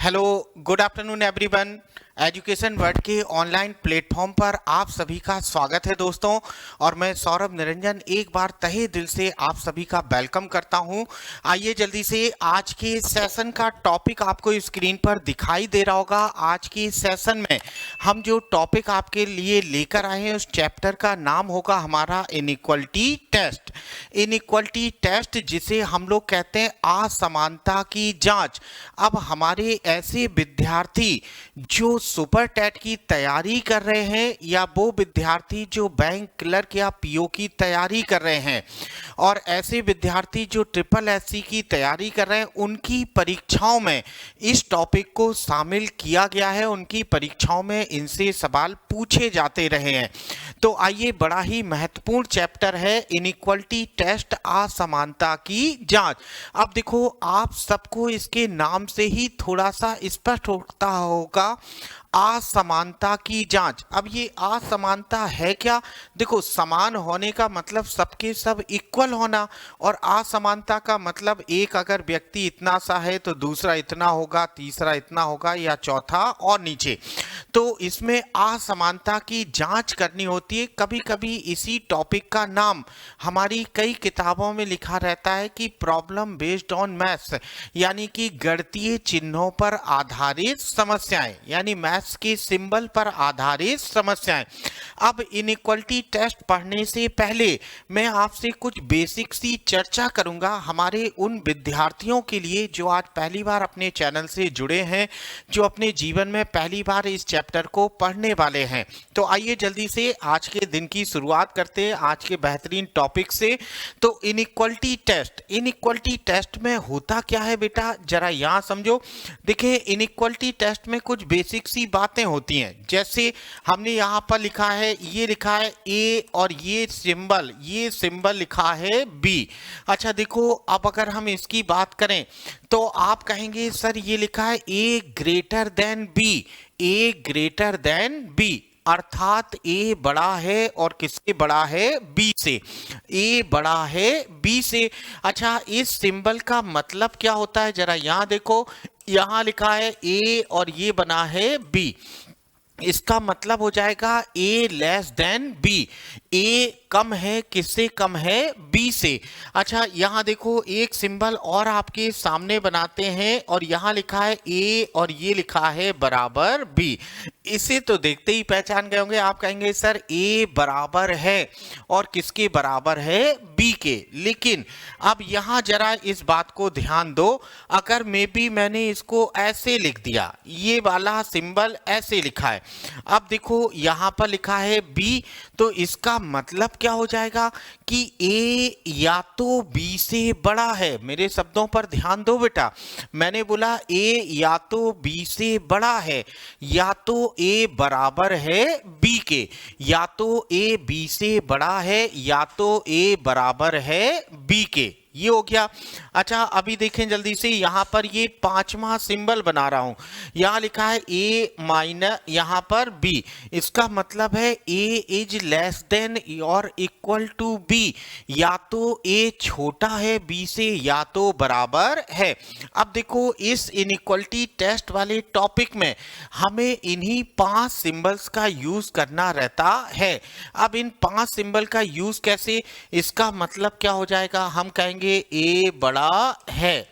Hello, good afternoon everyone. Education world के online platform पर आप सभी का स्वागत है दोस्तों। और मैं सौरभ निरंजन एक बार तहे दिल से आप सभी का वेलकम करता हूं। आइए जल्दी से आज के सेशन का टॉपिक आपको स्क्रीन पर दिखाई दे रहा होगा। आज के सेशन में हम जो टॉपिक आपके लिए लेकर आए हैं उस चैप्टर का नाम होगा हमारा इनइक्वालिटी टेस्ट। इनइक्वालिटी टेस्ट जिसे हम लोग कहते हैं असमानता की जांच। अब हमारे ऐसे विद्यार्थी जो सुपर टेट की तैयारी कर रहे हैं या वो विद्यार्थी जो बैंक क्लर्क या पीओ की तैयारी कर रहे हैं और ऐसे विद्यार्थी जो ट्रिपल एससी की तैयारी कर रहे हैं, उनकी परीक्षाओं में इस टॉपिक को शामिल किया गया है। उनकी परीक्षाओं में इनसे सवाल पूछे जाते रहे हैं। तो आइए, बड़ा ही महत्वपूर्ण चैप्टर है इनइक्वालिटी टेस्ट, असमानता की जांच। अब देखो, आप सबको इसके नाम से ही थोड़ा सा स्पष्ट होता होगा, असमानता की जांच। अब ये असमानता है क्या? देखो, समान होने का मतलब सबके सब इक्वल होना, और असमानता का मतलब एक अगर व्यक्ति इतना सा है तो दूसरा इतना होगा, तीसरा इतना होगा या चौथा और नीचे। तो इसमें असमानता की जांच करनी होती है। कभी कभी इसी टॉपिक का नाम हमारी कई किताबों में लिखा रहता है कि प्रॉब्लम बेस्ड ऑन मैथ्स, यानी कि गणितीय चिन्हों पर आधारित समस्याएं, यानी मैथ्स के सिंबल पर आधारित समस्याएं। अब इनइक्वालिटी टेस्ट पढ़ने से पहले मैं आपसे कुछ बेसिक सी चर्चा करूंगा हमारे उन विद्यार्थियों के लिए जो आज पहली बार अपने चैनल से जुड़े हैं, जो अपने जीवन में पहली बार इस चैप्टर को पढ़ने वाले हैं। तो आइए जल्दी से आज के दिन की शुरुआत करते हैं आज के बेहतरीन टॉपिक से। तो इनइक्वालिटी टेस्ट, इनइक्वालिटी टेस्ट में होता क्या है बेटा, जरा यहाँ समझो। देखिए, इनइक्वालिटी टेस्ट में कुछ बेसिक सी बातें होती हैं। जैसे हमने यहाँ पर लिखा है, ये लिखा है ए और ये सिंबल लिखा है बी। अच्छा देखो, अब अगर हम इसकी बात करें तो आप कहेंगे सर ये लिखा है ए ग्रेटर देन बी, ए ग्रेटर देन बी, अर्थात ए बड़ा है और किससे बड़ा है? बी से। ए बड़ा है बी से। अच्छा, इस सिंबल का मतलब क्या होता है? जरा यहां देखो, यहां लिखा है ए और ये बना है बी। इसका मतलब हो जाएगा ए लेस देन बी। ए कम है, किससे कम है? बी से। अच्छा, यहां देखो एक सिंबल और आपके सामने बनाते हैं और यहां लिखा है ए और ये लिखा है बराबर बी। इसे तो देखते ही पहचान गए होंगे। आप कहेंगे सर ए बराबर है और किसके बराबर है? बी के। लेकिन अब यहां जरा इस बात को ध्यान दो, अगर मैंने इसको ऐसे लिख दिया, ये वाला सिंबल ऐसे लिखा है, अब देखो यहां पर लिखा है बी, तो इसका मतलब क्या हो जाएगा कि ए या तो बी से बड़ा है। मेरे शब्दों पर ध्यान दो बेटा, मैंने बोला ए या तो बी से बड़ा है, या तो ए बराबर है बी के, या तो ए बी से बड़ा है, या तो ए बराबर है बी के। ये हो गया। अच्छा, अभी देखें जल्दी से, यहां पर ये पांचवा सिंबल बना रहा हूं, यहां लिखा है ए माइनस यहां पर बी। इसका मतलब है ए इज लेस देन और इक्वल टू बी, या तो ए छोटा है बी से या तो बराबर है। अब देखो, इस इनइक्वालिटी टेस्ट वाले टॉपिक में हमें इन्हीं 5 सिंबल्स का यूज करना रहता है। अब इन 5 सिंबल का यूज कैसे? इसका मतलब क्या हो जाएगा? हम कहेंगे ए बड़ा है,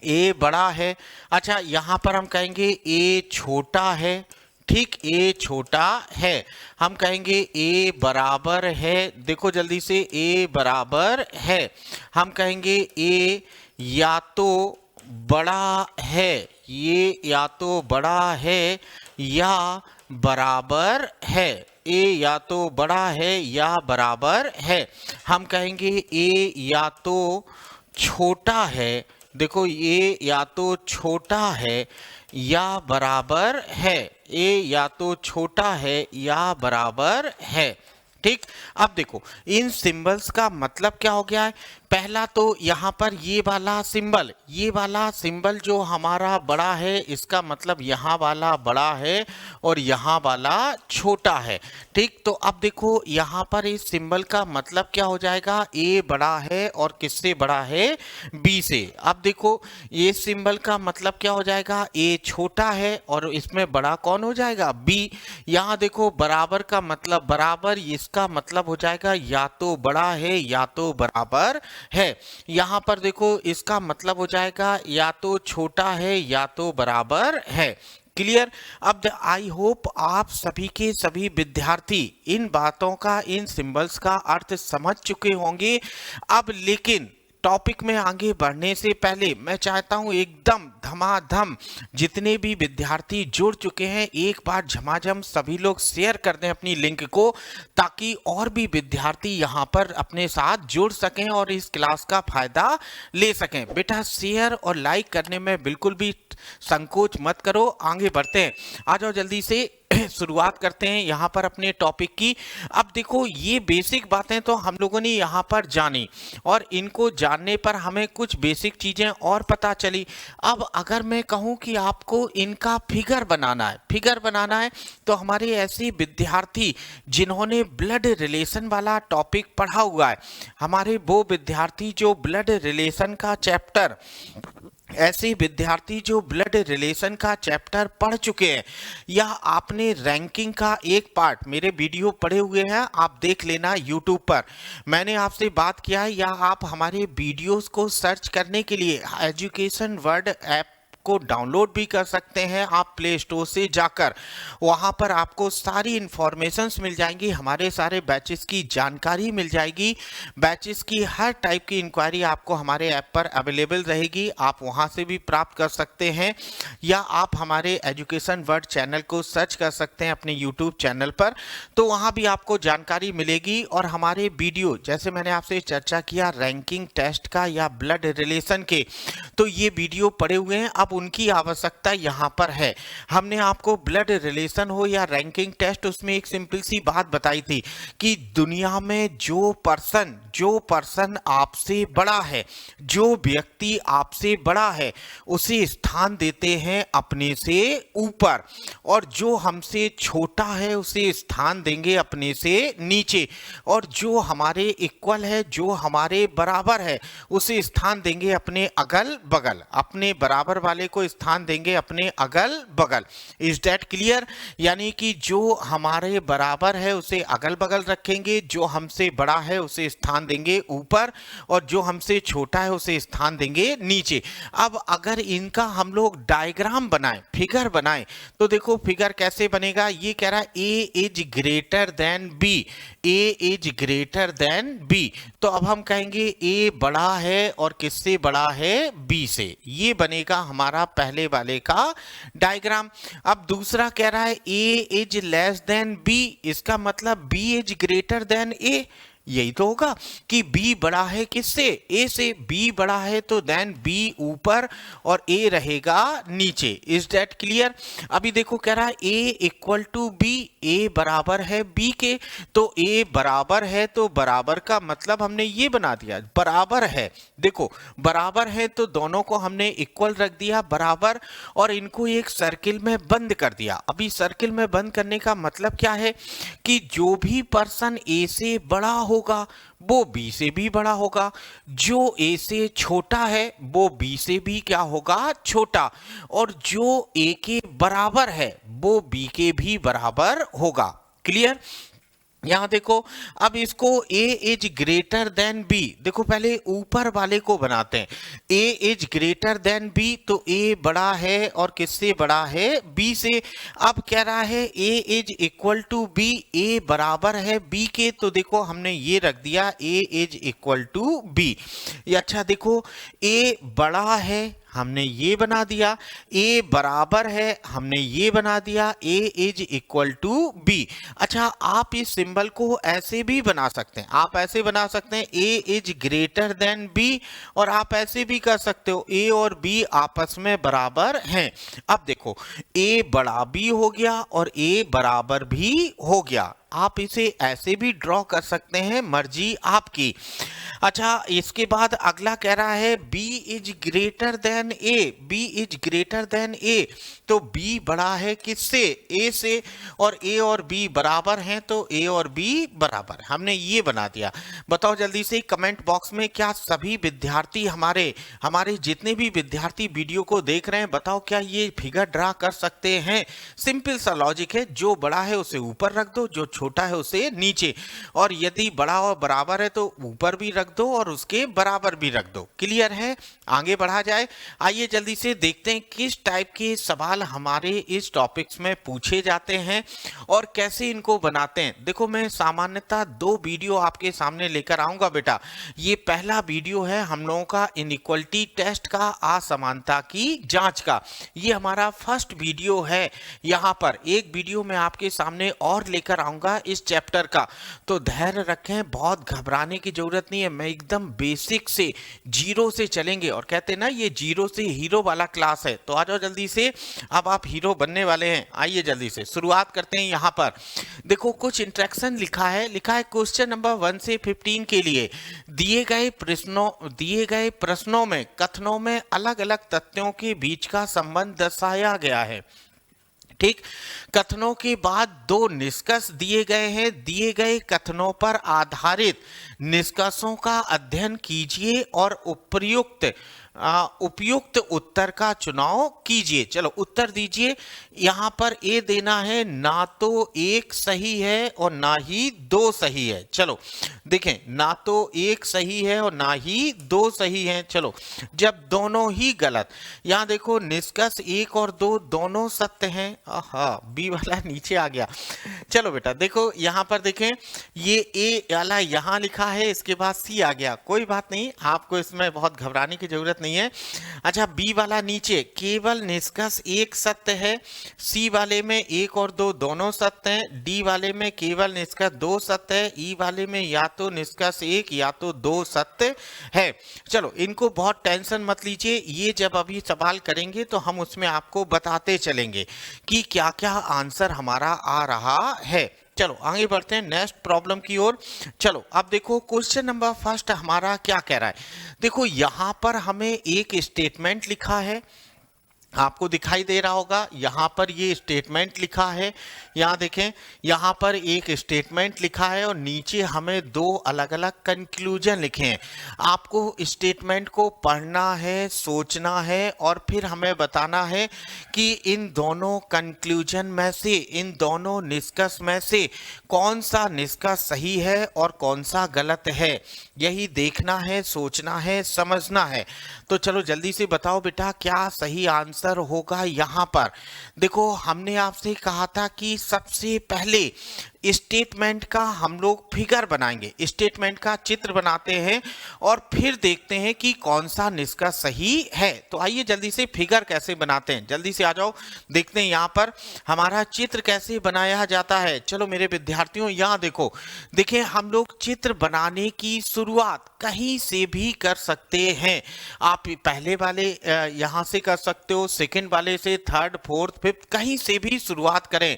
ए बड़ा है। अच्छा, यहां पर हम कहेंगे ए छोटा है, ठीक, ए छोटा है। हम कहेंगे ए बराबर है, देखो जल्दी से, ए बराबर है। हम कहेंगे ए या तो बड़ा है, ये या तो बड़ा है या बराबर है, ए या तो बड़ा है या बराबर है। हम कहेंगे ए या तो छोटा है, देखो ये या तो छोटा है या बराबर है, ए या तो छोटा है या बराबर है। ठीक, अब देखो इन सिंबल्स का मतलब क्या हो गया है पहला तो यहाँ पर ये वाला सिंबल जो हमारा बड़ा है, इसका मतलब यहाँ वाला बड़ा है और यहाँ वाला छोटा है। ठीक, तो अब देखो यहाँ पर इस सिंबल का मतलब क्या हो जाएगा, ए बड़ा है और किससे बड़ा है, बी से। अब देखो ये सिंबल का मतलब क्या हो जाएगा, ए छोटा है और इसमें बड़ा कौन हो जाएगा, बी। यहाँ देखो बराबर का मतलब, बराबर इसका मतलब हो जाएगा या तो बड़ा है या तो बराबर है। यहाँ पर देखो इसका मतलब हो जाएगा या तो छोटा है या तो बराबर है। क्लियर। अब आई होप आप सभी के सभी विद्यार्थी इन बातों का, इन सिंबल्स का अर्थ समझ चुके होंगे। अब लेकिन टॉपिक में आगे बढ़ने से पहले मैं चाहता हूं एकदम धमाधम जितने भी विद्यार्थी जुड़ चुके हैं, एक बार झमाझम सभी लोग शेयर कर दें अपनी लिंक को, ताकि और भी विद्यार्थी यहां पर अपने साथ जुड़ सकें और इस क्लास का फायदा ले सकें। बेटा शेयर और लाइक करने में बिल्कुल भी संकोच मत करो। आगे बढ़ते हैं, आ जाओ जल्दी से शुरुआत करते हैं यहाँ पर अपने टॉपिक की। अब देखो ये बेसिक बातें तो हम लोगों ने यहाँ पर जानी और इनको जानने पर हमें कुछ बेसिक चीजें और पता चली। अब अगर मैं कहूँ कि आपको इनका फिगर बनाना है, तो हमारे ऐसे विद्यार्थी जिन्होंने ब्लड रिलेशन वाला टॉपिक पढ़ा हुआ है, हमारे वो विद्यार्थी जो ब्लड रिलेशन का चैप्टर, ऐसे विद्यार्थी जो ब्लड रिलेशन का चैप्टर पढ़ चुके हैं, या आपने रैंकिंग का एक पार्ट मेरे वीडियो पढ़े हुए हैं, आप देख लेना यूट्यूब पर। मैंने आपसे बात किया है, या आप हमारे वीडियोस को सर्च करने के लिए एजुकेशन वर्ल्ड ऐप को डाउनलोड भी कर सकते हैं आप प्ले स्टोर से जाकर। वहां पर आपको सारी इंफॉर्मेशंस मिल जाएंगी, हमारे सारे बैचेस की जानकारी मिल जाएगी, बैचेस की हर टाइप की इंक्वायरी आपको हमारे ऐप पर अवेलेबल रहेगी। आप वहां से भी प्राप्त कर सकते हैं, या आप हमारे एजुकेशन वर्ल्ड चैनल को सर्च कर सकते हैं अपने यूट्यूब चैनल पर, तो वहां भी आपको जानकारी मिलेगी। और हमारे वीडियो, जैसे मैंने आपसे चर्चा किया रैंकिंग टेस्ट का या ब्लड रिलेशन के, तो ये वीडियो पड़े हुए हैं, अब उनकी आवश्यकता यहाँ पर है। हमने आपको ब्लड रिलेशन हो या रैंकिंग टेस्ट, उसमें एक सिंपल सी बात बताई थी कि दुनिया में जो पर्सन आपसे बड़ा है, जो व्यक्ति आपसे बड़ा है, उसे स्थान देते हैं अपने से ऊपर, और जो हमसे छोटा है उसे स्थान देंगे अपने से नीचे, और जो हमारे इक्वल है, जो हमारे बराबर है, उसे स्थान देंगे अपने अगल बगल, अपने बराबर वाले को स्थान देंगे अपने अगल बगल। Is that clear? यानी कि जो हमारे बराबर है उसे अगल बगल रखेंगे, जो हमसे बड़ा है उसे स्थान देंगे ऊपर, और जो हमसे छोटा है उसे स्थान देंगे नीचे। अब अगर इनका हम लोग डायग्राम बनाएं, फिगर बनाएं, तो देखो फिगर कैसे बनेगा। ये कह रहा है A is greater than B, A is greater than B, तो अब हम कहेंगे ए बड़ा है और किससे बड़ा है, बी से। ये बनेगा हमारा पहले वाले का डायग्राम। अब दूसरा कह रहा है A is less than B, इसका मतलब बी इज ग्रेटर देन ए, यही तो होगा कि B बड़ा है किससे, A से। B बड़ा है तो देन B ऊपर और A रहेगा नीचे। Is that clear? अभी देखो कह रहा है A equal to B, A बराबर है B के, तो A बराबर है तो बराबर का मतलब हमने ये बना दिया, बराबर है। देखो बराबर है तो दोनों को हमने इक्वल रख दिया, बराबर, और इनको एक सर्किल में बंद कर दिया। अभी सर्किल में बंद करने का मतलब क्या है कि जो भी पर्सन A से बड़ा होगा वो B से भी बड़ा होगा, जो A से छोटा है वो B से भी क्या होगा, छोटा, और जो A के बराबर है वो B के भी बराबर होगा। क्लियर? यहां देखो अब इसको A is greater then B, देखो पहले ऊपर वाले को बनाते हैं। A is greater then B, तो A बड़ा है और किससे बड़ा है, B से। अब कह रहा है A is equal to B, A बराबर है B के, तो देखो हमने ये रख दिया A is equal to B। अच्छा देखो A बड़ा है, हमने ये बना दिया, A बराबर है, हमने ये बना दिया, A is equal to B। अच्छा आप इस सिंबल को ऐसे भी बना सकते हैं, आप ऐसे बना सकते हैं A is greater then B, और आप ऐसे भी कर सकते हो A और B आपस में बराबर हैं। अब देखो A बड़ा भी हो गया और A बराबर भी हो गया। आप इसे ऐसे भी ड्रॉ कर सकते हैं, मर्जी आपकी। अच्छा, इसके बाद अगला कह रहा है b is greater then a, b is greater then a, तो b बड़ा है किससे? a से, और a और b बराबर हैं तो a और b बराबर, हमने ये बना दिया। बताओ जल्दी से कमेंट बॉक्स में, क्या सभी विद्यार्थी हमारे जितने भी विद्यार्थी वीडियो को देख रहे हैं, बताओ क्या ये फिगर ड्रा कर सकते हैं? सिंपल सा लॉजिक है, जो बड़ा है उसे ऊपर रख दो, जो छोटा है उसे नीचे, और यदि बड़ा और बराबर है तो ऊपर भी रख दो और उसके बराबर भी रख दो। क्लियर है? आगे बढ़ा जाए। आइए जल्दी से देखते हैं किस टाइप के सवाल हमारे इस टॉपिक्स में पूछे जाते हैं और कैसे इनको बनाते हैं। देखो, मैं सामान्यतः 2 वीडियो आपके सामने लेकर आऊंगा बेटा। ये पहला वीडियो है हम लोगों का इनइक्वालिटी टेस्ट का, असमानता की जांच का। ये हमारा फर्स्ट वीडियो है। यहाँ पर एक वीडियो मैं आपके सामने और लेकर आऊंगा इस चैप्टर का, तो धैर्य रखें, बहुत घबराने की जरूरत नहीं है। मैं एकदम बेसिक से, जीरो से चलेंगे, और कहते हैं ना ये जीरो से हीरो वाला क्लास है। तो आ जाओ जल्दी से, अब आप हीरो बनने वाले हैं। आइए जल्दी से शुरुआत करते हैं। यहाँ पर देखो कुछ इंस्ट्रक्शन लिखा है क्वेश्चन नंबर 1 से 15 के लिए दिए गए प्रश्नों में कथनों में अलग अलग तथ्यों के बीच का संबंध दर्शाया गया है। ठीक, कथनों के बाद 2 निष्कर्ष दिए गए हैं। दिए गए कथनों पर आधारित निष्कर्षों का अध्ययन कीजिए और उपयुक्त उत्तर का चुनाव कीजिए। चलो उत्तर दीजिए। यहाँ पर ए देना है, ना तो 1 सही है और ना ही 2 सही है। चलो देखें, ना तो 1 सही है और ना ही 2 सही है। चलो, जब दोनों ही गलत, यहाँ देखो निष्कर्ष 1 और 2 दोनों सत्य हैं। बी वाला नीचे आ गया। चलो बेटा देखो, यहाँ पर देखें, ये ए वाला यहाँ लिखा है, इसके बाद सी आ गया। कोई बात नहीं, आपको इसमें बहुत घबराने की जरूरत नहीं है। अच्छा, बी वाला नीचे, केवल निष्कर्ष 1 सत्य है। सी वाले में 1 और 2 दोनों सत्य हैं। डी वाले में केवल निष्कर्ष 2 सत्य है। ई वाले में या तो निष्कर्ष 1 या तो 2 सत्य है। चलो, इनको बहुत टेंशन मत लीजिए, ये जब अभी सवाल करेंगे तो हम उसमें आपको बताते चलेंगे कि क्या क्या आंसर हमारा आ रहा है। चलो आगे बढ़ते हैं नेक्स्ट प्रॉब्लम की ओर। चलो अब देखो क्वेश्चन नंबर फर्स्ट हमारा क्या कह रहा है। देखो यहाँ पर हमें एक स्टेटमेंट लिखा है, आपको दिखाई दे रहा होगा। यहाँ पर ये स्टेटमेंट लिखा है, यहाँ देखें, यहाँ पर एक स्टेटमेंट लिखा है और नीचे हमें 2 अलग अलग कंक्लूजन लिखे हैं। आपको स्टेटमेंट को पढ़ना है, सोचना है और फिर हमें बताना है कि इन दोनों कंक्लूजन में से, इन दोनों निष्कर्ष में से कौन सा निष्कर्ष सही है और कौन सा गलत है। यही देखना है, सोचना है, समझना है। तो चलो जल्दी से बताओ बेटा, क्या सही आंसर होगा। यहाँ पर देखो, हमने आपसे कहा था कि सबसे पहले स्टेटमेंट का हम लोग फिगर बनाएंगे, स्टेटमेंट का चित्र बनाते हैं और फिर देखते हैं कि कौन सा निष्कर्ष सही है। तो आइए जल्दी से फिगर कैसे बनाते हैं, जल्दी से आ जाओ, देखते हैं यहाँ पर हमारा चित्र कैसे बनाया जाता है। चलो मेरे विद्यार्थियों, यहाँ देखो, देखें, हम लोग चित्र बनाने की शुरुआत कहीं से भी कर सकते हैं। आप पहले वाले यहाँ से कर सकते हो, सेकंड वाले से, थर्ड, फोर्थ, फिफ्थ, कहीं से भी शुरुआत करें।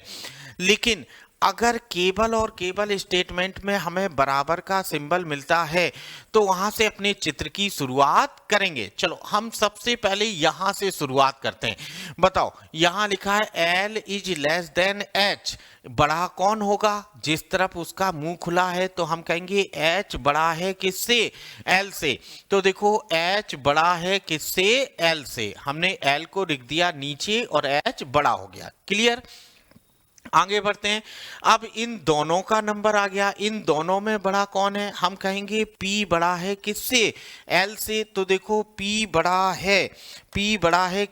लेकिन अगर केवल और केवल स्टेटमेंट में हमें बराबर का सिंबल मिलता है तो वहां से अपने चित्र की शुरुआत करेंगे। चलो हम सबसे पहले यहां से शुरुआत करते हैं। बताओ, यहां लिखा है L is less than H, बड़ा कौन होगा? जिस तरफ उसका मुंह खुला है तो हम कहेंगे H बड़ा है किससे? L से। तो देखो H बड़ा है किससे? L से। हमने L को लिख दिया नीचे और H बड़ा हो गया। क्लियर? आगे बढ़ते हैं। अब इन दोनों का नंबर आ गया, इन दोनों में बड़ा कौन है? हम कहेंगे P बड़ा है किससे? L से। तो देखो P बड़ा है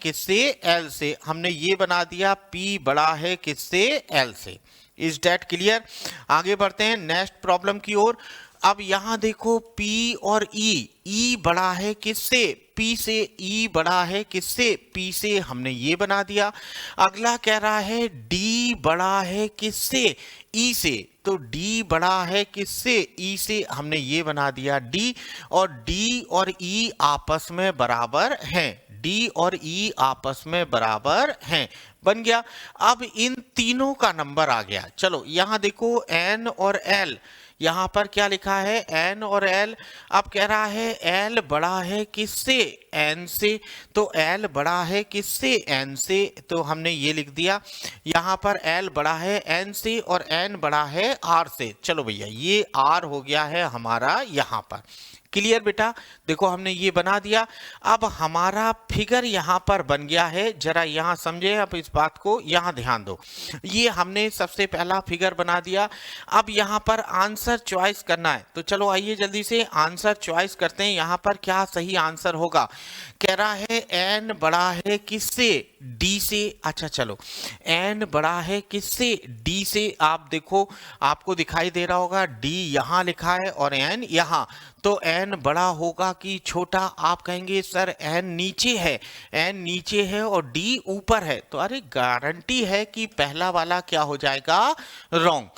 किससे? L से। हमने ये बना दिया, P बड़ा है किससे? L से। Is that clear? आगे बढ़ते हैं नेक्स्ट प्रॉब्लम की ओर। अब यहां देखो P और E बड़ा है किससे? P से। E बड़ा है किससे? P से। हमने ये बना दिया। अगला कह रहा है D बड़ा है किससे? E से। तो D बड़ा है किससे? E से। हमने ये बना दिया D, और D और E आपस में बराबर हैं। डी और ई आपस में बराबर हैं। बन गया। अब इन तीनों का नंबर आ गया। चलो यहां देखो एन और एल, यहां पर क्या लिखा है एन और एल। अब कह रहा है एल बड़ा है किससे, एन से, तो एल बड़ा है किससे, एन से, तो हमने ये लिख दिया। यहां पर एल बड़ा है एन से और एन बड़ा है आर से। चलो भैया ये आर हो गया है हमारा यहां पर। क्लियर बेटा, देखो हमने ये बना दिया। अब हमारा फिगर यहाँ पर बन गया है, जरा यहाँ समझे अब इस बात को, यहाँ ध्यान दो। ये हमने सबसे पहला फिगर बना दिया। अब यहाँ पर आंसर चॉइस करना है, तो चलो आइए जल्दी से आंसर चॉइस करते हैं। यहाँ पर क्या सही आंसर होगा, कह रहा है एन बड़ा है किससे, डी से। अच्छा चलो एन बड़ा है किससे, डी से। आप देखो आपको दिखाई दे रहा होगा डी यहाँ लिखा है और एन यहाँ, तो एन बड़ा होगा कि छोटा। आप कहेंगे सर एन नीचे है, एन नीचे है और डी ऊपर है, तो अरे गारंटी है कि पहला वाला क्या हो जाएगा, रॉन्ग।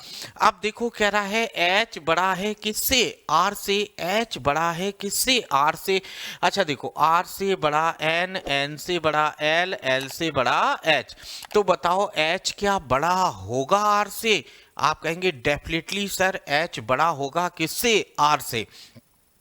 अब देखो कह रहा है एच बड़ा है किससे, आर से, एच बड़ा है किससे, आर से। अच्छा देखो आर से बड़ा एन, एन से बड़ा एल, एल से बड़ा एच, तो बताओ एच क्या बड़ा होगा आर से। आप कहेंगे डेफिनेटली सर एच बड़ा होगा किससे, आर से।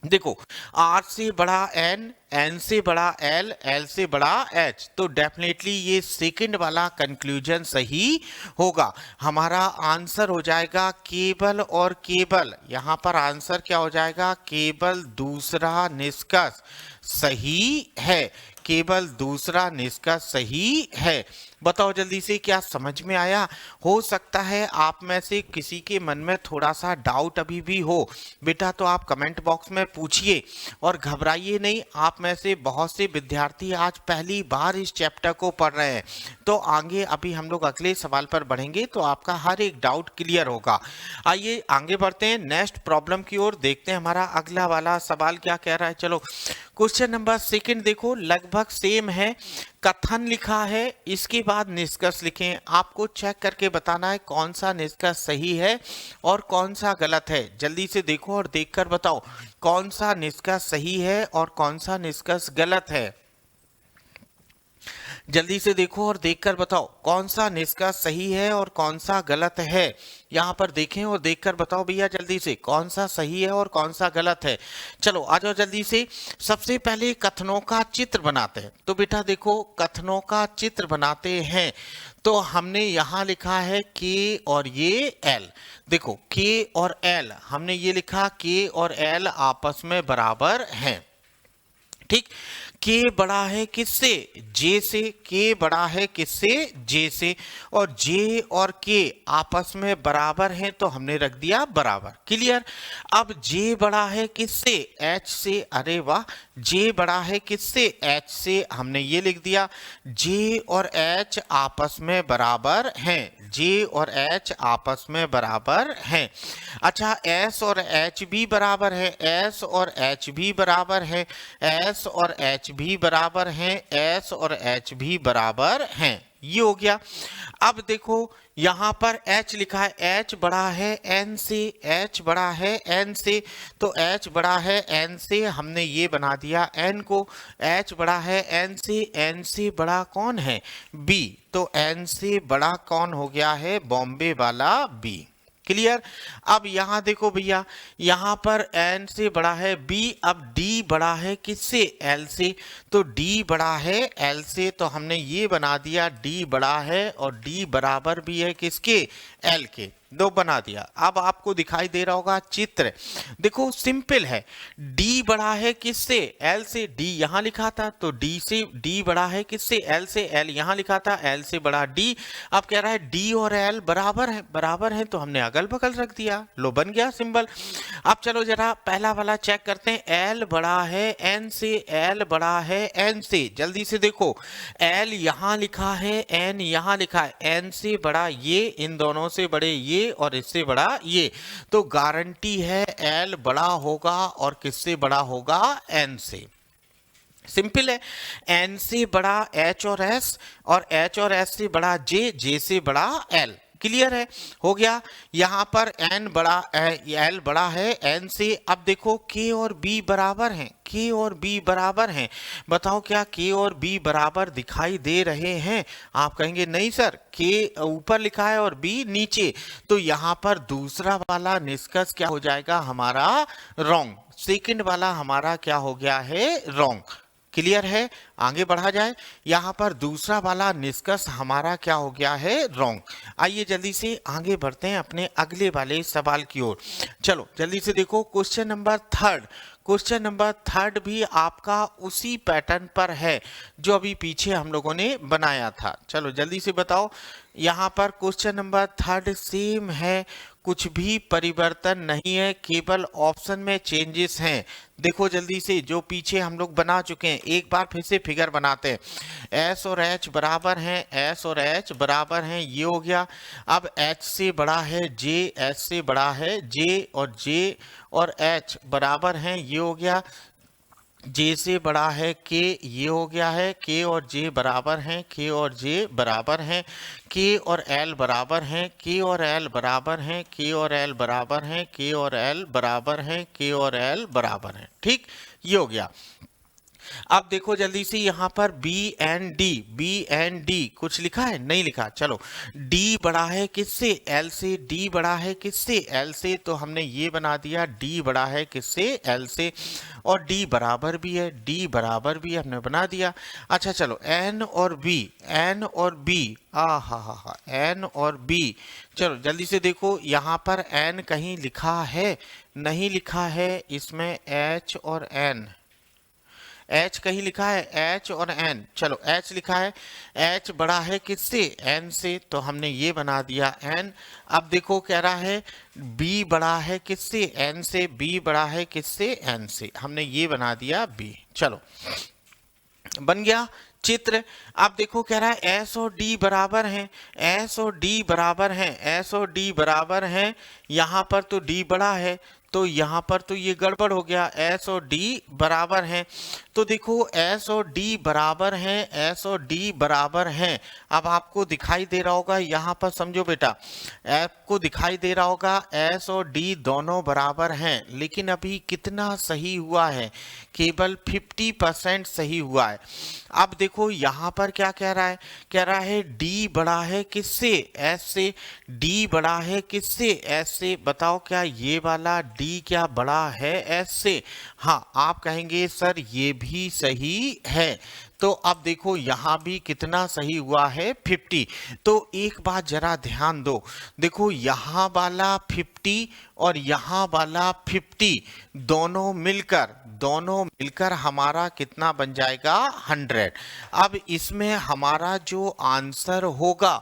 देखो आर से बड़ा एन, एन से बड़ा एल, एल से बड़ा एच, तो डेफिनेटली ये सेकंड वाला कंक्लूजन सही होगा। हमारा आंसर हो जाएगा केवल और केवल, यहाँ पर आंसर क्या हो जाएगा, केवल दूसरा निष्कर्ष सही है, केवल दूसरा निष्कर्ष सही है। बताओ जल्दी से क्या समझ में आया। हो सकता है आप में से किसी के मन में थोड़ा सा डाउट अभी भी हो बेटा, तो आप कमेंट बॉक्स में पूछिए और घबराइए नहीं। आप में से बहुत से विद्यार्थी आज पहली बार इस चैप्टर को पढ़ रहे हैं, तो आगे अभी हम लोग अगले सवाल पर बढ़ेंगे तो आपका हर एक डाउट क्लियर होगा। आइए आगे बढ़ते हैं नेक्स्ट प्रॉब्लम की ओर, देखते हैं हमारा अगला वाला सवाल क्या कह रहा है। चलो क्वेश्चन नंबर सेकंड देखो, लगभग सेम है, कथन लिखा है, इसके बाद निष्कर्ष लिखें। आपको चेक करके बताना है कौन सा निष्कर्ष सही है और कौन सा गलत है। जल्दी से देखो और देखकर बताओ कौन सा निष्कर्ष सही है और कौन सा निष्कर्ष गलत है। जल्दी से देखो और देखकर बताओ कौन सा निष्कर्ष सही है और कौन सा गलत है। यहाँ पर देखें और देखकर बताओ भैया जल्दी से कौन सा सही है और कौन सा गलत है। चलो आ जाओ जल्दी से। सबसे पहले कथनों का चित्र बनाते हैं, तो बेटा देखो कथनों का चित्र बनाते हैं, तो हमने यहाँ लिखा है के और ये एल। देखो के और एल हमने ये लिखा, के और एल आपस में बराबर हैं, ठीक। के बड़ा है किससे, जे से, के बड़ा है किससे, जे से, और जे और के आपस में बराबर हैं तो हमने रख दिया बराबर। क्लियर। अब जे बड़ा है किससे, एच से, अरे वाह, जे बड़ा है किससे, एच से, हमने ये लिख दिया। जे और एच आपस में बराबर हैं, जे और एच आपस में बराबर हैं। अच्छा एस और एच भी बराबर है, एस और एच भी बराबर है, एस और एच भी बराबर हैं, एस और एच भी बराबर हैं। ये हो गया। अब देखो यहाँ पर H लिखा है, H बड़ा है N से, H बड़ा है N से, तो H बड़ा है N से, हमने ये बना दिया N को। H बड़ा है N से, N से बड़ा कौन है, B, तो N से बड़ा कौन हो गया है, बॉम्बे वाला B। क्लियर। अब यहाँ देखो भैया, यहाँ पर N से बड़ा है B, अब D बड़ा है किससे, L से, तो D बड़ा है L से, तो हमने ये बना दिया D बड़ा है और D बराबर भी है किसके, L के, दो बना दिया। अब आपको दिखाई दे रहा होगा चित्र, देखो सिंपल है। D बड़ा है किससे, L से, D यहाँ लिखा था, तो D से, D बड़ा है किससे, L से, L यहाँ लिखा था, L से बड़ा D। अब कह रहा है D और L बराबर है, तो हमने अगल बगल रख दिया, लो बन गया सिंबल। अब चलो जरा पहला वाला चेक करते हैं। L बड़ा है N से, L बड़ा है N से, जल्दी से देखो L यहाँ लिखा है, N यहाँ लिखा है, N से बड़ा ये, इन दोनों से बड़े ये और इससे बड़ा ये, तो गारंटी है L बड़ा होगा और किससे बड़ा होगा, N से। सिंपल है। N से बड़ा H और S और H और S से बड़ा J, J से बड़ा L। क्लियर है, हो गया। यहाँ पर एल बड़ा है एन से। अब देखो के और बी बराबर हैं, के और बी बराबर हैं। बताओ क्या के और बी बराबर दिखाई दे रहे हैं? आप कहेंगे नहीं सर, के ऊपर लिखा है और बी नीचे, तो यहाँ पर दूसरा वाला निष्कर्ष क्या हो जाएगा हमारा? रॉन्ग। सेकंड वाला हमारा क्या हो गया है? रॉन्ग। क्लियर है, आगे बढ़ा जाए। यहाँ पर दूसरा वाला निष्कर्ष हमारा क्या हो गया है? रॉन्ग। आइए जल्दी से आगे बढ़ते हैं अपने अगले वाले सवाल की ओर। चलो जल्दी से देखो question number third. Question number third भी आपका उसी पैटर्न पर है जो अभी पीछे हम लोगों ने बनाया था। चलो जल्दी से बताओ, यहाँ पर क्वेश्चन नंबर थर्ड सेम है, कुछ भी परिवर्तन नहीं है, केवल ऑप्शन में चेंजेस हैं। देखो जल्दी से, जो पीछे हम लोग बना चुके हैं, एक बार फिर से फिगर बनाते हैं। एस और एच बराबर हैं, एस और एच बराबर हैं, ये हो गया। अब एच से बड़ा है जे, एच से बड़ा है जे और एच बराबर हैं, ये हो गया। जे से बड़ा है के, ये हो गया है। के और जे बराबर हैं, के और जे बराबर हैं। के और एल बराबर हैं, के और एल बराबर हैं, के और एल बराबर हैं, के और एल बराबर हैं, के और एल बराबर हैं। ठीक, ये हो गया। अब देखो जल्दी से, यहाँ पर बी एंड डी कुछ लिखा है? नहीं लिखा। चलो, डी बड़ा है किससे? एल से। डी बड़ा है किससे? एल से, तो हमने ये बना दिया डी बड़ा है किससे? एल से। और डी बराबर भी है, डी बराबर भी हमने बना दिया। अच्छा चलो, एन और बी, एन और बी, हा एन और बी। चलो जल्दी से देखो, यहाँ पर एन कहीं लिखा है? नहीं लिखा है। इसमें एच और एन, एच कहीं लिखा है? एच और एन। चलो एच लिखा है, एच बड़ा है किससे? एन से, तो हमने ये बना दिया एन। अब देखो कह रहा है बी बड़ा है किससे? एन से। बी बड़ा है किससे? एन से, हमने ये बना दिया बी। चलो बन गया चित्र। अब देखो कह रहा है एस और डी बराबर हैं, एस और डी बराबर हैं, एस और डी बराबर हैं। यहाँ पर तो डी बड़ा है, तो यहाँ पर तो ये गड़बड़ हो गया। एस और डी बराबर हैं, तो देखो एस और डी बराबर हैं, एस और डी बराबर हैं। अब आपको दिखाई दे रहा होगा, यहाँ पर समझो बेटा, आपको दिखाई दे रहा होगा एस और डी दोनों बराबर हैं, लेकिन अभी कितना सही हुआ है? केवल 50% सही हुआ है। अब देखो यहाँ पर क्या कह रहा है? कह रहा है डी बड़ा है किससे? एस से। डी बड़ा है किससे? एस से। बताओ क्या ये वाला डी क्या बड़ा है एस से? हाँ, आप कहेंगे सर ये भी सही है। तो अब देखो यहाँ भी कितना सही हुआ है? 50। तो एक बात जरा ध्यान दो, देखो यहाँ वाला 50 और यहाँ वाला 50 दोनों मिलकर हमारा कितना बन जाएगा? 100। अब इसमें हमारा जो आंसर होगा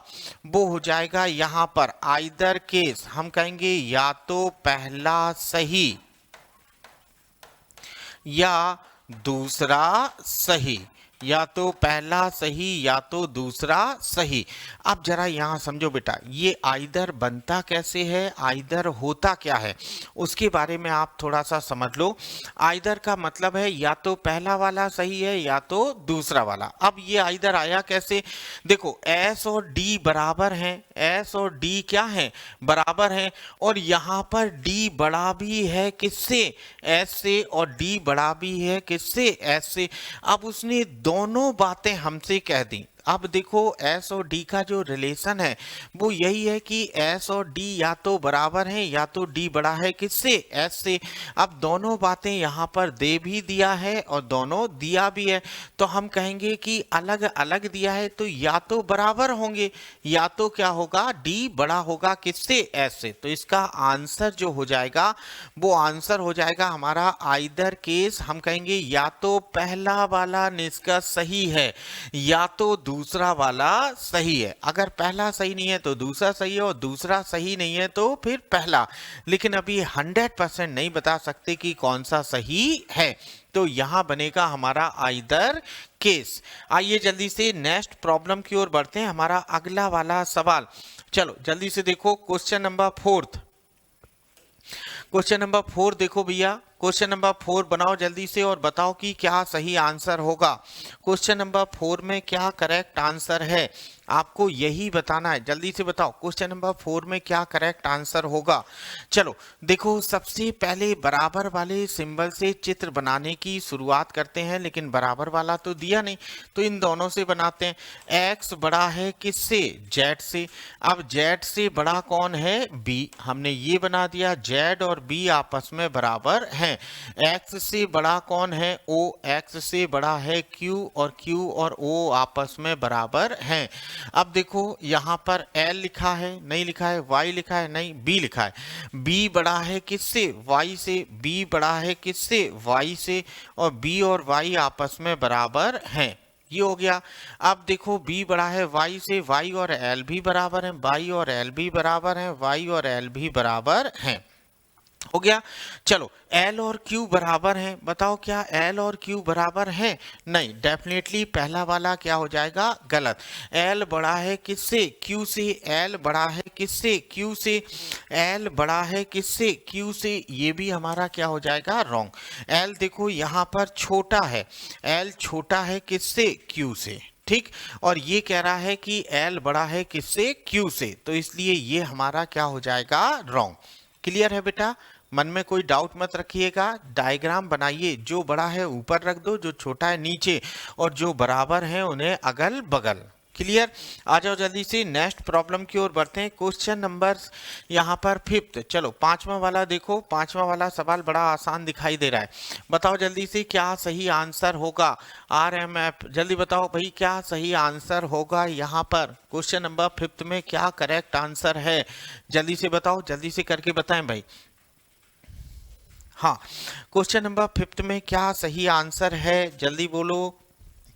वो हो जाएगा यहाँ पर आइदर केस, हम कहेंगे या तो पहला सही या दूसरा सही, या तो पहला सही या तो दूसरा सही। अब जरा यहाँ समझो बेटा, ये आइदर बनता कैसे है, आइदर होता क्या है, उसके बारे में आप थोड़ा सा समझ लो। आइदर का मतलब है या तो पहला वाला सही है या तो दूसरा वाला। अब ये आइदर आया कैसे? देखो एस और डी बराबर हैं, एस और डी क्या है? बराबर हैं। और यहाँ पर डी बड़ा भी है किससे? एस से। और डी बड़ा भी है किससे? एस से। अब उसने दोनों बातें हमसे कह दी। अब देखो एस और डी का जो रिलेशन है वो यही है कि एस और डी या तो बराबर हैं या तो डी बड़ा है किससे? एस से। अब दोनों बातें यहाँ पर दे भी दिया है और दोनों दिया भी है, तो हम कहेंगे कि अलग अलग दिया है तो या तो बराबर होंगे या तो क्या होगा? डी बड़ा होगा किससे? एस से। तो इसका आंसर जो हो जाएगा वो आंसर हो जाएगा हमारा आइदर केस, हम कहेंगे या तो पहला वाला निष्कर्ष सही है या तो दूसरा वाला सही है। अगर पहला सही नहीं है तो दूसरा सही है और दूसरा सही नहीं है तो फिर पहला। लेकिन अभी 100% नहीं बता सकते कि कौन सा सही है, तो यहां बनेगा हमारा आइदर केस। आइए जल्दी से नेक्स्ट प्रॉब्लम की ओर बढ़ते हैं, हमारा अगला वाला सवाल। चलो जल्दी से देखो क्वेश्चन नंबर 4। क्वेश्चन नंबर 4 देखो भैया, क्वेश्चन नंबर 4 बनाओ जल्दी से और बताओ कि क्या सही आंसर होगा। क्वेश्चन नंबर 4 में क्या करेक्ट आंसर है, आपको यही बताना है। जल्दी से बताओ क्वेश्चन नंबर 4 में क्या करेक्ट आंसर होगा। चलो देखो, सबसे पहले बराबर वाले सिंबल से चित्र बनाने की शुरुआत करते हैं, लेकिन बराबर वाला तो दिया नहीं, तो इन दोनों से बनाते हैं। x बड़ा है किससे, z से। अब z से बड़ा कौन है, b। हमने ये बना दिया, z और b आपस में बराबर हैं। x से बड़ा कौन है, o। x से बड़ा है q और q और o आपस में बराबर हैं। अब देखो यहाँ पर L लिखा है, नहीं लिखा है, Y लिखा है, नहीं, B लिखा है। B बड़ा है किससे, Y से। B बड़ा है किससे, Y से, और B और Y आपस में बराबर हैं। ये हो गया। अब देखो B बड़ा है Y से, Y और L भी बराबर हैं, Y और L भी बराबर हैं, Y और L भी बराबर हैं। हो गया। चलो L और Q बराबर हैं, बताओ क्या L और Q बराबर हैं, नहीं, डेफिनेटली पहला वाला क्या हो जाएगा, गलत। L बड़ा है किससे, Q से। L बड़ा है किससे, Q से। L बड़ा है किससे, Q से, ये भी हमारा क्या हो जाएगा, रॉन्ग। L देखो यहाँ पर छोटा है, L छोटा है किससे, Q से, ठीक। और ये कह रहा है कि L बड़ा है किससे, Q से, तो इसलिए ये हमारा क्या हो जाएगा, रॉन्ग। क्लियर है बेटा, मन में कोई डाउट मत रखिएगा। डायग्राम बनाइए, जो बड़ा है ऊपर रख दो, जो छोटा है नीचे, और जो बराबर है उन्हें अगल बगल। क्लियर। आ जाओ जल्दी से नेक्स्ट प्रॉब्लम की ओर बढ़ते हैं। क्वेश्चन नंबर यहाँ पर 5th। चलो 5वां वाला देखो, 5वां वाला सवाल बड़ा आसान दिखाई दे रहा है। बताओ जल्दी से क्या सही आंसर होगा। RMF जल्दी बताओ भाई, क्या सही आंसर होगा यहाँ पर। क्वेश्चन नंबर 5th में क्या करेक्ट आंसर है, जल्दी से बताओ, जल्दी से करके बताएं भाई। हाँ, क्वेश्चन नंबर 5th में क्या सही आंसर है, जल्दी बोलो।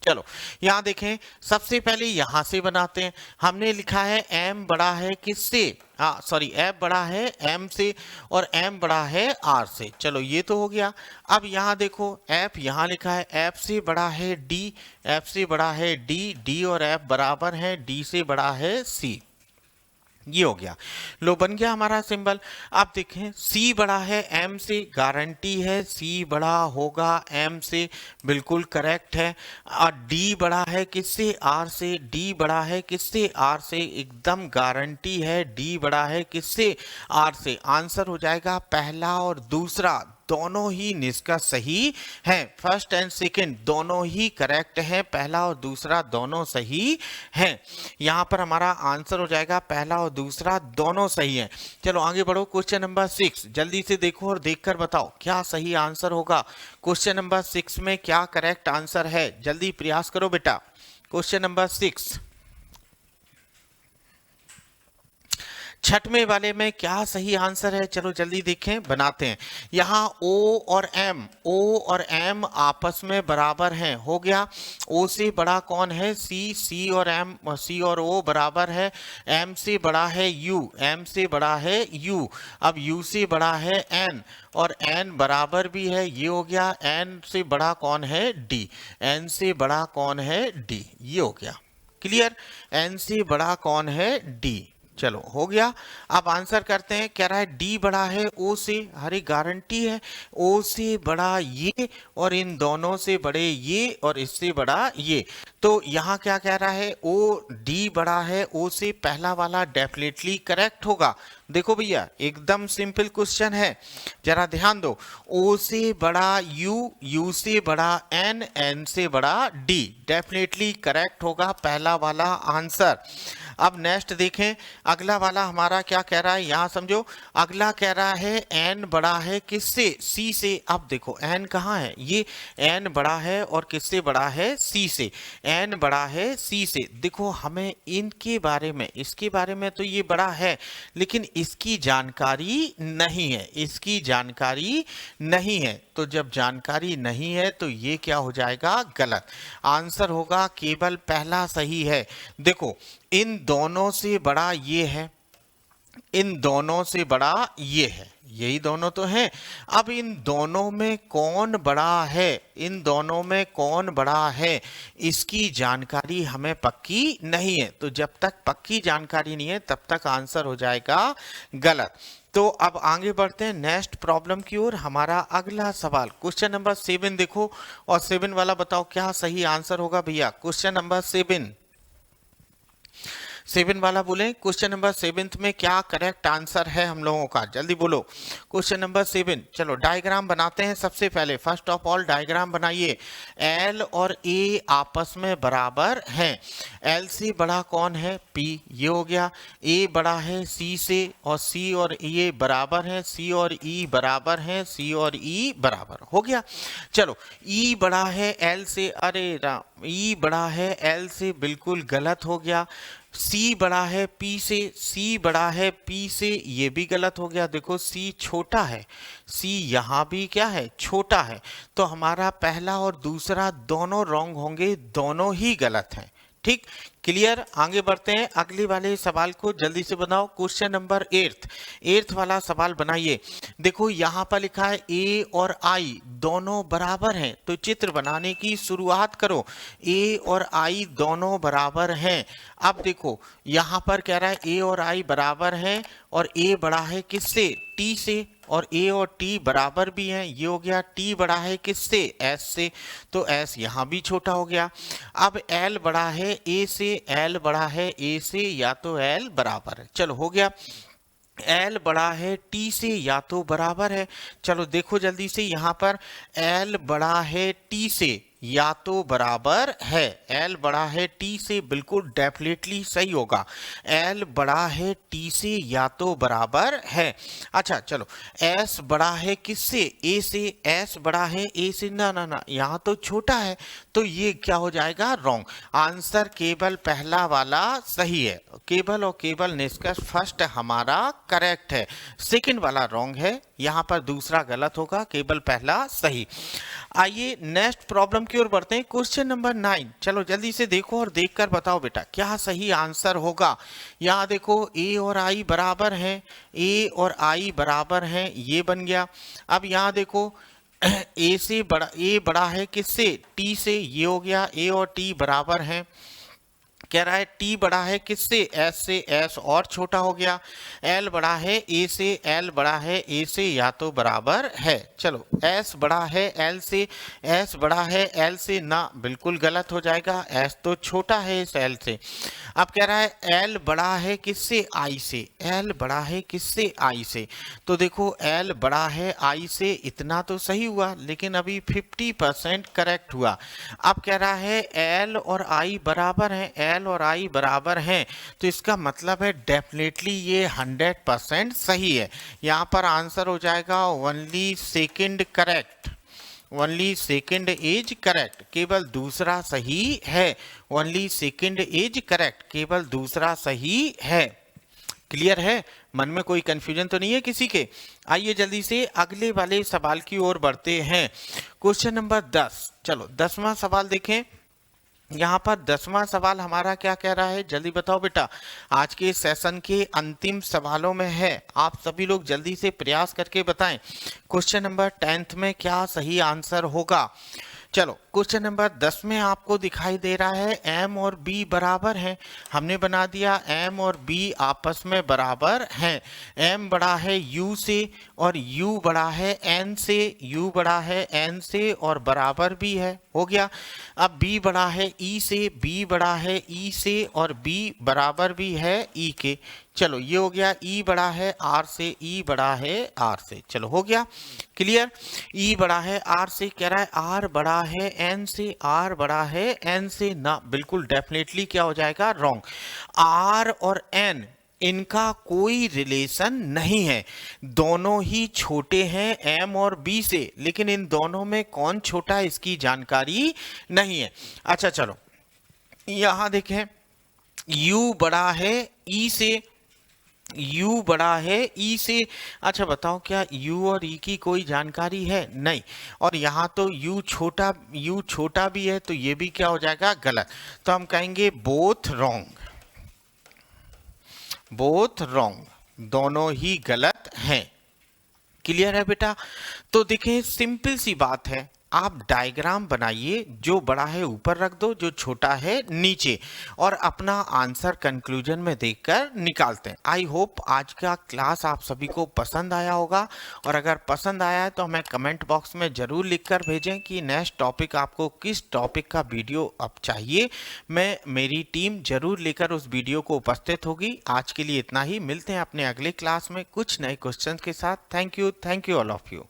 चलो यहाँ देखें, सबसे पहले यहाँ से बनाते हैं। हमने लिखा है m बड़ा है किससे, सॉरी f बड़ा है m से और m बड़ा है r से। चलो ये तो हो गया। अब यहाँ देखो, f यहाँ लिखा है, f से बड़ा है d, f से बड़ा है d, d और f बराबर है d से बड़ा है c। ये हो गया, लो बन गया हमारा सिंबल। अब देखें, C बड़ा है M से, गारंटी है C बड़ा होगा M से, बिल्कुल करेक्ट है। और D बड़ा है किससे, R से, D बड़ा है किससे, R से, एकदम गारंटी है D बड़ा है किससे, R से। आंसर हो जाएगा पहला और दूसरा, दोनों ही निष्कर्ष सही हैं। फर्स्ट एंड सेकंड दोनों ही करेक्ट हैं, पहला और दूसरा दोनों सही हैं। यहाँ पर हमारा आंसर हो जाएगा पहला और दूसरा दोनों सही हैं। चलो आगे बढ़ो, क्वेश्चन नंबर 6 जल्दी से देखो और देखकर बताओ क्या सही आंसर होगा। क्वेश्चन नंबर 6 में क्या करेक्ट आंसर है, जल्दी प्रयास करो बेटा। क्वेश्चन नंबर 6 छठवें वाले में क्या सही आंसर है, चलो जल्दी देखें, बनाते हैं। यहाँ O और M आपस में बराबर हैं, हो गया। O से बड़ा कौन है, C और O बराबर है। M से बड़ा है U, M से बड़ा है U। अब U से बड़ा है N और N बराबर भी है, ये हो गया। N से बड़ा कौन है, D, N से बड़ा कौन है, D, ये हो गया। क्लियर, N से बड़ा कौन है, D। चलो हो गया। अब आंसर करते हैं, कह रहा है डी बड़ा है ओ से, हरे गारंटी है, ओ से बड़ा ये और इन दोनों से बड़े ये और इससे बड़ा ये। तो यहाँ क्या कह रहा है, ओ डी बड़ा है ओ से, पहला वाला डेफिनेटली करेक्ट होगा। देखो भैया एकदम सिंपल क्वेश्चन है, जरा ध्यान दो। ओ से बड़ा यू, यू से बड़ा एन, एन से बड़ा डी, डेफिनेटली करेक्ट होगा पहला वाला आंसर। अब नेक्स्ट देखें, अगला वाला हमारा क्या कह रहा है, यहां समझो। अगला कह रहा है एन बड़ा है किससे, सी से। अब देखो एन कहाँ है, ये एन बड़ा है और किससे बड़ा है, सी से। एन बड़ा है सी से। देखो हमें इनके बारे में, इसके बारे में तो ये बड़ा है लेकिन इसकी जानकारी नहीं है, इसकी जानकारी नहीं है। तो जब जानकारी नहीं है तो ये क्या हो जाएगा, गलत। आंसर होगा केवल पहला सही है। देखो इन दोनों से बड़ा ये है, इन दोनों से बड़ा ये है, यही दोनों तो हैं। अब इन दोनों में कौन बड़ा है, इन दोनों में कौन बड़ा है, इसकी जानकारी हमें पक्की नहीं है। तो जब तक पक्की जानकारी नहीं है तब तक आंसर हो जाएगा गलत। तो अब आगे बढ़ते हैं नेक्स्ट प्रॉब्लम की ओर। हमारा अगला सवाल क्वेश्चन नंबर 7 देखो, और 7 वाला बताओ क्या सही आंसर होगा भैया। क्वेश्चन नंबर 7 वाला बोले, क्वेश्चन नंबर 7 में क्या करेक्ट आंसर है हम लोगों का, जल्दी बोलो। क्वेश्चन नंबर 7, चलो डायग्राम बनाते हैं। सबसे पहले फर्स्ट ऑफ ऑल डायग्राम बनाइए। एल और ए आपस में बराबर हैं। एल से बड़ा कौन है, पी, ये हो गया। ए बड़ा है सी से, और सी और ए बराबर हैं, सी और ई बराबर हैं, सी और ई बराबर हो गया। चलो ई बड़ा है एल से, अरे राम, ई बड़ा है एल से, बिल्कुल गलत हो गया। सी बड़ा है पी से, सी बड़ा है पी से, ये भी गलत हो गया। देखो सी छोटा है, सी यहाँ भी क्या है, छोटा है। तो हमारा पहला और दूसरा दोनों रॉन्ग होंगे, दोनों ही गलत हैं। ठीक, क्लियर। आगे बढ़ते हैं, अगले वाले सवाल को जल्दी से बनाओ। क्वेश्चन नंबर 8 वाला सवाल बनाइए। देखो यहाँ पर लिखा है ए और आई दोनों बराबर हैं, तो चित्र बनाने की शुरुआत करो। ए और आई दोनों बराबर हैं। अब देखो यहाँ पर कह रहा है ए और आई बराबर हैं, और ए बड़ा है किससे, टी से, और ए और टी बराबर भी हैं, ये हो गया। टी बड़ा है किससे, एस से, तो एस यहाँ भी छोटा हो गया। अब एल बड़ा है ए से, एल बड़ा है ए से, या तो एल बराबर है, चलो हो गया। एल बड़ा है टी से, या तो बराबर है। चलो देखो जल्दी से, यहाँ पर एल बड़ा है टी से, या तो बराबर है। एल बड़ा है टी से, बिल्कुल डेफिनेटली सही होगा। एल बड़ा है टी से, या तो बराबर है। अच्छा चलो, एस बड़ा है किससे, ए से, एस बड़ा है ए से, ना ना ना, यहाँ तो छोटा है, तो ये क्या हो जाएगा, रॉन्ग आंसर। केवल पहला वाला सही है, केवल और केवल निष्कर्ष फर्स्ट हमारा करेक्ट है, सेकंड वाला रॉन्ग है। यहाँ पर दूसरा गलत होगा, केवल पहला सही। आइए नेक्स्ट प्रॉब्लम की ओर बढ़ते हैं। क्वेश्चन नंबर 9, चलो जल्दी से देखो और देखकर बताओ बेटा क्या सही आंसर होगा। यहाँ देखो ए और आई बराबर हैं, ए और आई बराबर हैं, ये बन गया। अब यहाँ देखो ए से बड़ा, ए बड़ा है किससे, टी से, ये हो गया। ए और टी बराबर हैं, कह रहा है टी बड़ा है किससे, एस से, एस और छोटा हो गया। एल बड़ा है ए से, एल बड़ा है ए से, या तो बराबर है। चलो एस बड़ा है एल से, एस बड़ा है एल से, ना बिल्कुल गलत हो जाएगा, एस तो छोटा है इस एल से। अब कह रहा है एल बड़ा है किससे, आई से, एल बड़ा है किससे, आई से। तो देखो एल बड़ा है आई से, इतना तो सही हुआ, लेकिन अभी 50% करेक्ट हुआ। अब कह रहा है एल और आई बराबर हैं, एल और आई बराबर हैं, तो इसका मतलब है डेफिनेटली ये 100% सही है। यहाँ पर आंसर हो जाएगा only second correct, only second is correct, केवल दूसरा सही है। ओनली सेकंड इज करेक्ट, केवल दूसरा सही है। क्लियर है, मन में कोई कंफ्यूजन तो नहीं है किसी के। आइए जल्दी से अगले वाले सवाल की ओर बढ़ते हैं। क्वेश्चन नंबर 10, चलो 10वां सवाल देखें। यहाँ पर 10वां सवाल हमारा क्या कह रहा है, जल्दी बताओ बेटा। आज के सेशन के अंतिम सवालों में है, आप सभी लोग जल्दी से प्रयास करके बताएं क्वेश्चन नंबर 10 में क्या सही आंसर होगा। चलो क्वेश्चन नंबर 10 में आपको दिखाई दे रहा है m और b बराबर हैं, हमने बना दिया m और b आपस में बराबर हैं। m बड़ा है u से, और u बड़ा है n से, u बड़ा है n से, और बराबर भी है, हो गया। अब b बड़ा है e से, b बड़ा है e से, और b बराबर भी है e के। चलो ये हो गया, e बड़ा है r से, e बड़ा है r से, चलो हो गया क्लियर। e बड़ा है r से, कह रहा है r बड़ा है n से, r बड़ा है n से, ना बिल्कुल डेफिनेटली क्या हो जाएगा, रॉन्ग। r और n इनका कोई रिलेशन नहीं है, दोनों ही छोटे हैं m और b से, लेकिन इन दोनों में कौन छोटा है इसकी जानकारी नहीं है। अच्छा चलो यहाँ देखें, u बड़ा है e से, u बड़ा है e से। अच्छा बताओ क्या u और e की कोई जानकारी है, नहीं। और यहाँ तो u छोटा भी है, तो ये भी क्या हो जाएगा, गलत। तो हम कहेंगे बोथ रॉन्ग, बोथ रॉन्ग। दोनों ही गलत हैं। क्लियर है बेटा? तो देखिए सिंपल सी बात है, आप डायग्राम बनाइए, जो बड़ा है ऊपर रख दो, जो छोटा है नीचे, और अपना आंसर कंक्लूजन में देखकर निकालते हैं। आई होप आज का क्लास आप सभी को पसंद आया होगा, और अगर पसंद आया है तो हमें कमेंट बॉक्स में ज़रूर लिखकर भेजें कि नेक्स्ट टॉपिक आपको किस टॉपिक का वीडियो अब चाहिए। मेरी टीम जरूर लेकर उस वीडियो को उपस्थित होगी। आज के लिए इतना ही, मिलते हैं अपने अगले क्लास में कुछ नए क्वेश्चंस के साथ। Thank you all of you.